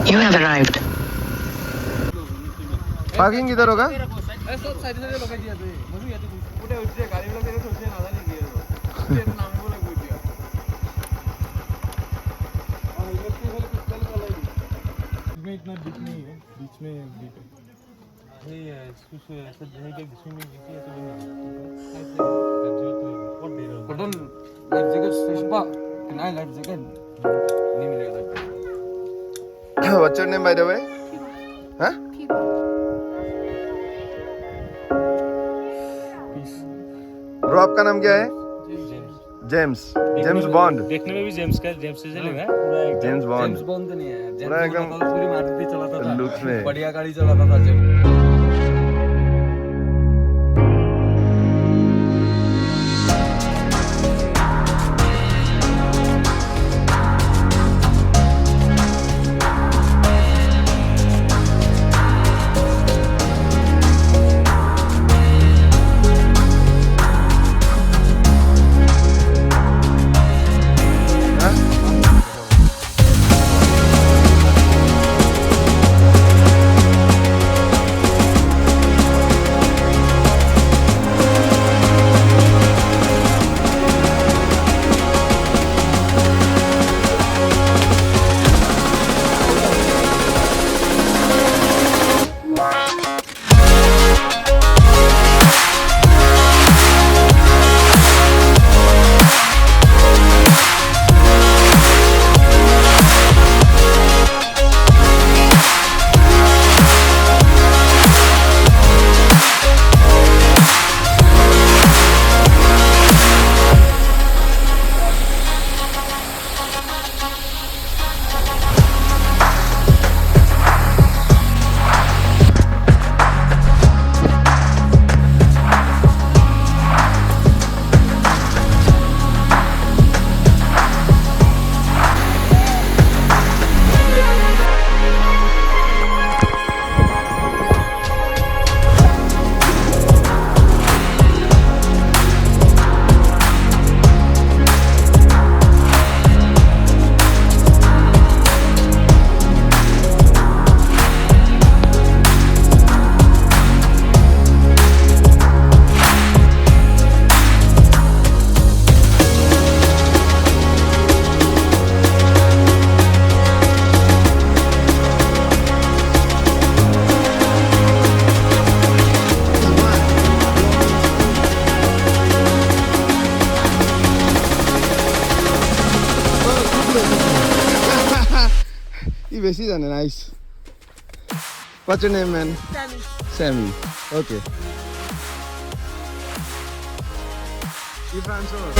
You have arrived. Parking किधर होगा? इतना डीप नहीं है, बीच में डीप है। ये कुछ ऐसा है कि जिसमें भी किसी ऐसे भी नहीं है। बहुत देर हो Pardon, life jacket fish ba? Can I life jacket? नहीं मिलेगा life jacket. What's your name by the way? Huh? Bro आपका नाम क्या है? जेम्स। James bond. देखने में भी जेम्स का जेम्स से लगा पूरा एकदम जेम्स बॉन्ड। James Bond तो नहीं है। पूरा James एकदम Bond तो पूरी मारुति चलाता था। लुक्स में। बढ़िया गाड़ी चलाता था जेम्स। You बेसी जाने nice. What's your name, man? Sammy. Sammy. Okay. You Francois?